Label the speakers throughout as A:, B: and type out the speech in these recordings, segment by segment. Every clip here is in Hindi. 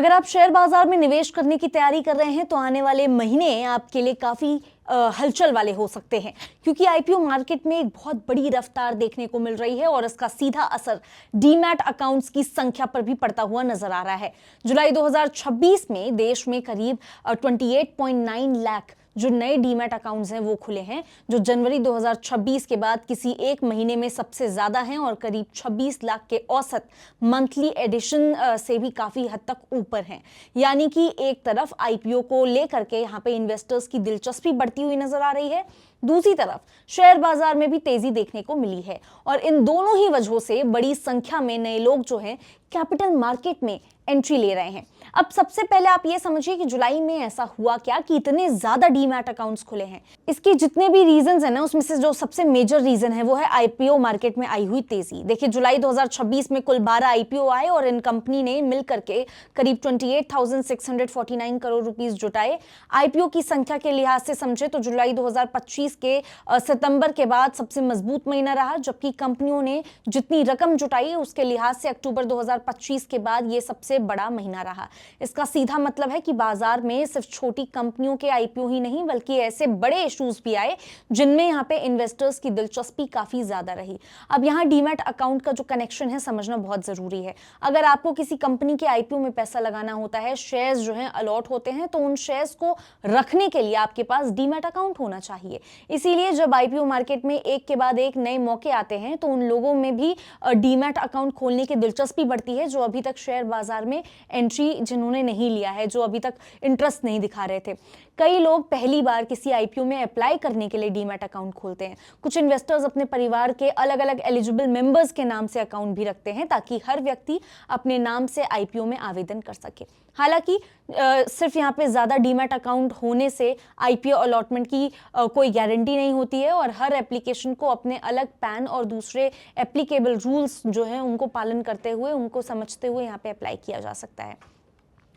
A: अगर आप शेयर बाजार में निवेश करने की तैयारी कर रहे हैं तो आने वाले महीने आपके लिए काफी हलचल वाले हो सकते हैं, क्योंकि आईपीओ मार्केट में एक बहुत बड़ी रफ्तार देखने को मिल रही है और इसका सीधा असर डीमैट अकाउंट्स की संख्या पर भी पड़ता हुआ नजर आ रहा है। जुलाई 2026 में देश में करीब 28.9 लाख जो नए डीमैट अकाउंट्स हैं वो खुले हैं, जो जनवरी 2026 के बाद किसी एक महीने में सबसे ज्यादा हैं और करीब 26 लाख के औसत मंथली एडिशन से भी काफी हद तक ऊपर हैं। यानी कि एक तरफ आईपीओ को लेकर के यहाँ पे इन्वेस्टर्स की दिलचस्पी बढ़ती हुई नजर आ रही है, दूसरी तरफ शेयर बाजार में भी तेजी देखने को मिली है और इन दोनों ही वजहों से बड़ी संख्या में नए लोग जो हैं कैपिटल मार्केट में एंट्री ले रहे हैं। अब सबसे पहले आप ये समझिए कि जुलाई में ऐसा हुआ क्या कि इतने ज्यादा डीमैट अकाउंट्स खुले हैं। इसके जितने भी रीजंस हैं ना, उसमें से जो सबसे मेजर रीजन है वो है आईपीओ मार्केट में आई हुई तेजी। देखिए, जुलाई 2026 में कुल 12 आईपीओ आए और इन कंपनी ने मिलकर के करीब 28,649 करोड़ रुपीस जुटाए। आईपीओ की संख्या के लिहाज से समझे तो जुलाई 2025 के सितंबर के बाद सबसे मजबूत महीना रहा, जबकि कंपनियों ने जितनी रकम जुटाई उसके लिहाज से अक्टूबर 2025 के बाद ये सबसे बड़ा महीना रहा। इसका सीधा मतलब है कि बाजार में सिर्फ छोटी कंपनियों के आईपीओ ही नहीं बल्कि ऐसे बड़े इश्यूज भी आए जिनमें यहाँ पे इन्वेस्टर्स की दिलचस्पी काफी ज्यादा रही। अब यहाँ डीमैट अकाउंट का जो कनेक्शन है समझना बहुत जरूरी है। अगर आपको किसी कंपनी के आईपीओ में पैसा लगाना होता है, शेयर्स जो है अलॉट होते हैं, तो उन शेयर्स को रखने के लिए आपके पास डीमैट अकाउंट होना चाहिए। इसीलिए जब आईपीओ मार्केट में एक के बाद एक नए मौके आते हैं तो उन लोगों में भी डीमैट अकाउंट खोलने की दिलचस्पी बढ़ती है जो अभी तक शेयर बाजार में एंट्री जिन्होंने नहीं लिया है, जो अभी तक इंटरेस्ट नहीं दिखा रहे थे। कई लोग पहली बार किसी आईपीओ में अप्लाई करने के लिए डीमैट अकाउंट खोलते हैं। कुछ इन्वेस्टर्स अपने परिवार के अलग अलग एलिजिबल मेंबर्स के नाम से अकाउंट भी रखते हैं ताकि हर व्यक्ति अपने नाम से आईपीओ में आवेदन कर सके। हालांकि सिर्फ यहाँ पे ज्यादा डीमैट अकाउंट होने से आईपीओ अलॉटमेंट की कोई गारंटी नहीं होती है और हर एप्लीकेशन को अपने अलग पैन और दूसरे एप्लीकेबल रूल्स जो हैं उनको पालन करते हुए, उनको समझते हुए यहाँ पे अप्लाई किया जा सकता है।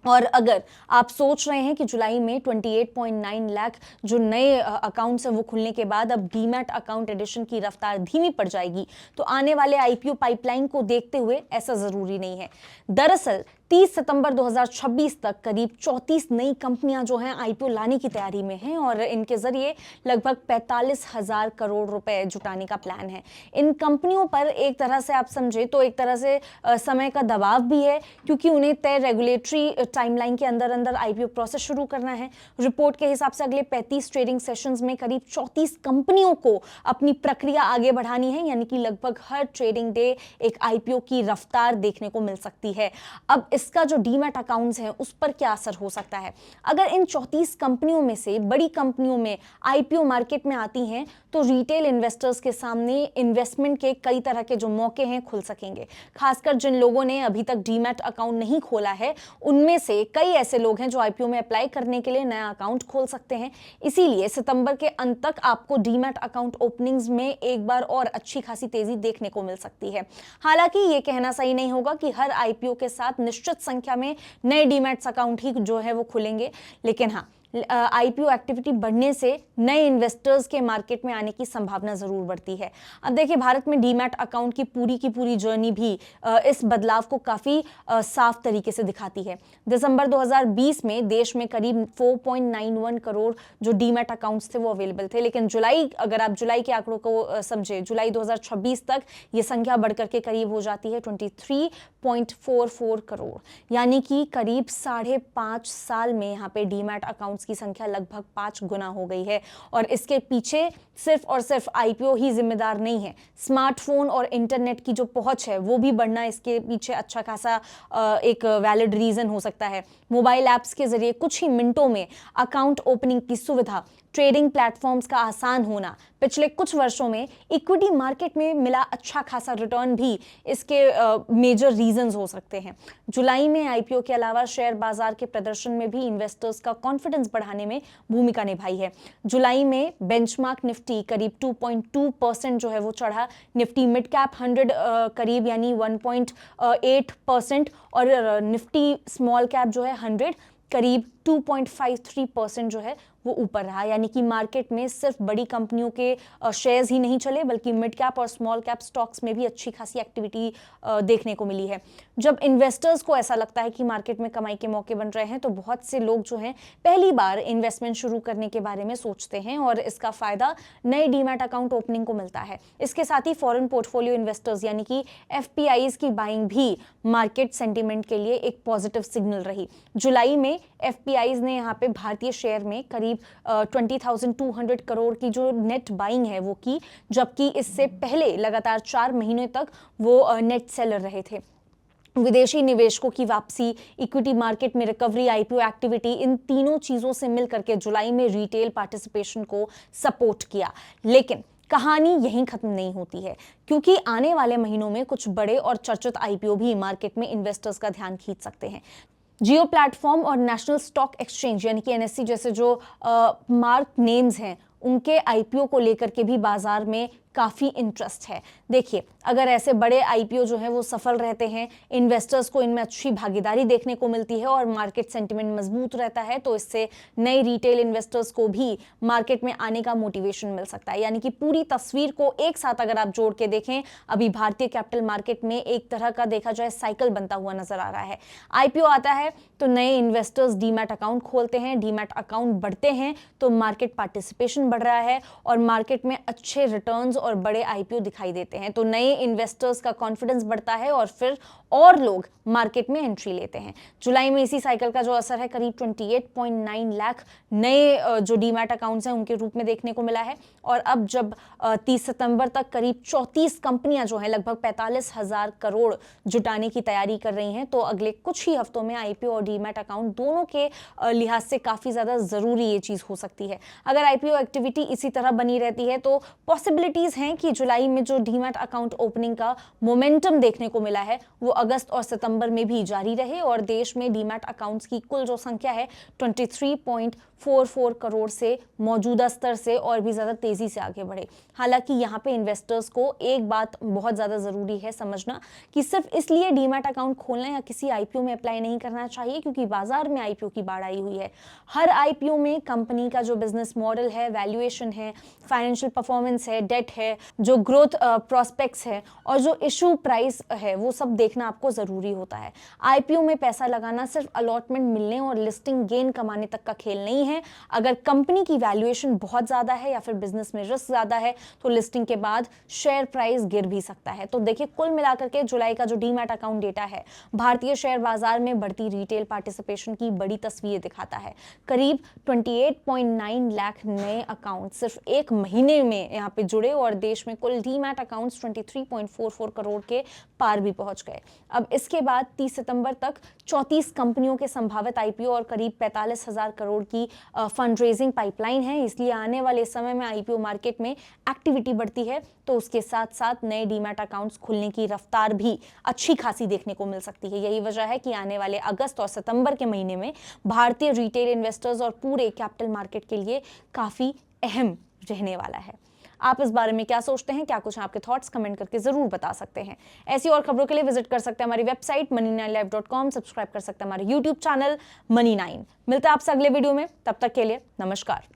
A: और अगर आप सोच रहे हैं कि जुलाई में 28.9 लाख जो नए अकाउंट्स हैं वो खुलने के बाद अब डीमैट अकाउंट एडिशन की रफ्तार धीमी पड़ जाएगी, तो आने वाले आईपीओ पाइपलाइन को देखते हुए ऐसा जरूरी नहीं है। दरअसल 30 सितंबर 2026 तक करीब 34 नई कंपनियां जो हैं आईपीओ लाने की तैयारी में हैं और इनके जरिए लगभग 45,000 करोड़ रुपए जुटाने का प्लान है। इन कंपनियों पर एक तरह से आप समझे तो एक तरह से समय का दबाव भी है, क्योंकि उन्हें तय रेगुलेटरी टाइमलाइन के अंदर अंदर आईपीओ प्रोसेस शुरू करना है। रिपोर्ट के हिसाब से अगले 35 ट्रेडिंग सेशंस में करीब 34 कंपनियों को अपनी प्रक्रिया आगे बढ़ानी है, यानी कि लगभग हर ट्रेडिंग डे एक आईपीओ की रफ्तार देखने को मिल सकती है। अब इसका जो डीमैट अकाउंट्स हैं उस पर क्या असर हो सकता है? अगर इन 34 कंपनियों में से बड़ी कंपनियों में आईपीओ मार्केट में आती हैं तो रिटेल इन्वेस्टर्स के सामने इन्वेस्टमेंट के कई तरह के जो मौके हैं खुल सकेंगे। खासकर जिन लोगों ने अभी तक डीमैट अकाउंट नहीं खोला है उनमें से कई ऐसे लोग हैं जो आईपीओ में अप्लाई करने के लिए नया अकाउंट खोल सकते हैं। इसीलिए सितंबर के अंत तक आपको डीमैट अकाउंट ओपनिंग्स में एक बार और अच्छी खासी तेजी देखने को मिल सकती है। हालांकि ये कहना सही नहीं होगा कि हर आईपीओ के साथ निश्चित संख्या में नए डीमैट्स अकाउंट ही जो है वो खुलेंगे, लेकिन हाँ, आईपीओ एक्टिविटी बढ़ने से नए इन्वेस्टर्स के मार्केट में आने की संभावना जरूर बढ़ती है। अब देखिए, भारत में डीमैट अकाउंट की पूरी जर्नी भी इस बदलाव को काफी साफ तरीके से दिखाती है। दिसंबर 2020 में देश में करीब 4.91 करोड़ जो डीमैट अकाउंट्स थे वो अवेलेबल थे, लेकिन अगर आप जुलाई के आंकड़ों को समझे, जुलाई 2026 तक ये संख्या बढ़कर के करीब हो जाती है 23.44 करोड़, यानी कि करीब 5.5 साल में यहाँ पे डीमैट अकाउंट की संख्या लगभग 5 गुना हो गई है। और इसके पीछे सिर्फ और सिर्फ आईपीओ ही जिम्मेदार नहीं है, स्मार्टफोन और इंटरनेट की जो पहुंच है वो भी बढ़ना इसके पीछे अच्छा खासा एक वैलिड रीजन हो सकता है। मोबाइल ऐप्स के जरिए कुछ ही मिनटों में अकाउंट ओपनिंग की सुविधा, ट्रेडिंग प्लेटफॉर्म्स का आसान होना, पिछले कुछ वर्षों में इक्विटी मार्केट में मिला अच्छा खासा रिटर्न भी इसके मेजर रीजंस हो सकते हैं। जुलाई में आईपीओ के अलावा शेयर बाजार के प्रदर्शन में भी इन्वेस्टर्स का कॉन्फिडेंस बढ़ाने में भूमिका निभाई है। जुलाई में बेंचमार्क निफ्टी करीब 2.2% जो है वो चढ़ा, निफ्टी मिड कैप 100 करीब यानी 1.8% और निफ्टी स्मॉल कैप जो है 100 करीब 2.53% जो है वो ऊपर रहा, यानी कि मार्केट में सिर्फ बड़ी कंपनियों के शेयर्स ही नहीं चले बल्कि मिड कैप और स्मॉल कैप स्टॉक्स में भी अच्छी खासी एक्टिविटी देखने को मिली है। जब इन्वेस्टर्स को ऐसा लगता है कि मार्केट में कमाई के मौके बन रहे हैं तो बहुत से लोग जो हैं पहली बार इन्वेस्टमेंट शुरू करने के बारे में सोचते हैं और इसका फायदा नए डीमैट अकाउंट ओपनिंग को मिलता है। इसके साथ ही फॉरेन पोर्टफोलियो इन्वेस्टर्स यानी कि एफपीआईज की बाइंग भी मार्केट सेंटीमेंट के लिए एक पॉजिटिव सिग्नल रही। जुलाई में एफपीआईज ने यहाँ पे भारतीय शेयर में करीब 20,200 करोड़ की जो नेट बाइंग है वो की, जबकि इससे पहले लगातार 4 महीनों तक वो नेट सेलर रहे थे। विदेशी निवेशकों की वापसी, इक्विटी मार्केट में रिकवरी, आईपीओ एक्टिविटी, इन तीनों चीजों से मिलकर के जुलाई में रिटेल पार्टिसिपेशन को सपोर्ट किया। लेकिन कहानी यहीं खत्म नहीं होती है, क्योंकि आने वाले महीनों में कुछ बड़े और चर्चित आईपीओ भी मार्केट में इन्वेस्टर्स का ध्यान खींच सकते हैं। जियो प्लेटफॉर्म और नेशनल स्टॉक एक्सचेंज यानी कि एनएससी जैसे जो मार्क नेम्स हैं उनके आईपीओ को लेकर के भी बाजार में काफ़ी इंटरेस्ट है। देखिए, अगर ऐसे बड़े आईपीओ जो है वो सफल रहते हैं, इन्वेस्टर्स को इनमें अच्छी भागीदारी देखने को मिलती है और मार्केट सेंटिमेंट मजबूत रहता है, तो इससे नए रिटेल इन्वेस्टर्स को भी मार्केट में आने का मोटिवेशन मिल सकता है। यानी कि पूरी तस्वीर को एक साथ अगर आप जोड़ के देखें, अभी भारतीय कैपिटल मार्केट में एक तरह का देखा जाए साइकिल बनता हुआ नजर आ रहा है। आईपीओ आता है तो नए इन्वेस्टर्स डीमैट अकाउंट खोलते हैं, डीमैट अकाउंट बढ़ते हैं तो मार्केट पार्टिसिपेशन बढ़ रहा है और मार्केट में अच्छे रिटर्न्स और बड़े आईपीओ दिखाई देते हैं, तो नए इन्वेस्टर्स का कॉन्फिडेंस बढ़ता है और फिर और लोग मार्केट में एंट्री लेते हैं। जुलाई में इसी साइकिल का जो असर है करीब 28.9 लाख नए जो डीमैट अकाउंट्स हैं उनके रूप में देखने को मिला है। और अब जब 30 सितंबर तक करीब 34 कंपनियां जो हैं लगभग 45,000 करोड़ जुटाने की तैयारी कर रही हैं, तो अगले कुछ ही हफ्तों में आईपीओ और डीमैट अकाउंट दोनों के लिहाज से काफी ज्यादा जरूरी ये चीज हो सकती है। अगर आईपीओ एक्टिविटी इसी तरह बनी रहती है तो पॉसिबिलिटीज हैं कि जुलाई में जो डीमैट अकाउंट ओपनिंग का मोमेंटम देखने को मिला है वो अगस्त और सितंबर में भी जारी रहे और देश में डीमैट अकाउंट्स की कुल जो संख्या है 23.44 करोड़ से मौजूदा स्तर से और भी ज्यादा तेजी से आगे बढ़े। हालांकि यहाँ पे इन्वेस्टर्स को एक बात बहुत ज्यादा जरूरी है समझना कि सिर्फ इसलिए डीमैट अकाउंट खोलना या किसी आईपीओ में अप्लाई नहीं करना चाहिए क्योंकि बाजार में आईपीओ की बाढ़ आई हुई है। हर आईपीओ में कंपनी का जो बिजनेस मॉडल है, वैल्यूएशन है, फाइनेंशियल परफॉर्मेंस है, डेट है, जो ग्रोथ प्रोस्पेक्ट्स है और जो इशू प्राइस है वो सब देखना आपको जरूरी होता है। आईपीओ में पैसा लगाना सिर्फ अलॉटमेंट मिलने और लिस्टिंग गेन कमाने तक का खेल नहीं है। अगर कंपनी की वैल्यूएशन बहुत ज्यादा है या फिर बिजनेस में रिस्क ज्यादा है तो लिस्टिंग के बाद शेयर प्राइस गिर भी सकता है। तो देखिए, कुल मिलाकर के जुलाई का जो डीमैट अकाउंट डेटा है भारतीय शेयर बाजार में बढ़ती रिटेल पार्टिसिपेशन की बड़ी तस्वीर दिखाता है। करीब 28.9 लाख नए अकाउंट सिर्फ एक महीने में यहाँ पे जुड़े और देश में कुल डीमैट अकाउंट्स 23.44 करोड़ के पार भी पहुंच गए। अब इसके बाद 30 सितंबर तक 34 कंपनियों के संभावित आईपीओ और करीब 45,000 करोड़ की फंड रेजिंग पाइपलाइन है, इसलिए आने वाले समय में आईपीओ मार्केट में एक्टिविटी बढ़ती है तो उसके साथ साथ नए डीमैट अकाउंट्स खुलने की रफ्तार भी अच्छी खासी देखने को मिल सकती है। यही वजह है कि आने वाले अगस्त और सितंबर के महीने में भारतीय रिटेल इन्वेस्टर्स और पूरे कैपिटल मार्केट के लिए काफी अहम रहने वाला है। आप इस बारे में क्या सोचते हैं? क्या कुछ आपके थॉट्स कमेंट करके जरूर बता सकते हैं। ऐसी और खबरों के लिए विजिट कर सकते हैं हमारी वेबसाइट money9live.com, सब्सक्राइब कर सकते हैं हमारे YouTube चैनल Money9। मिलते हैं आपसे अगले वीडियो में, तब तक के लिए नमस्कार।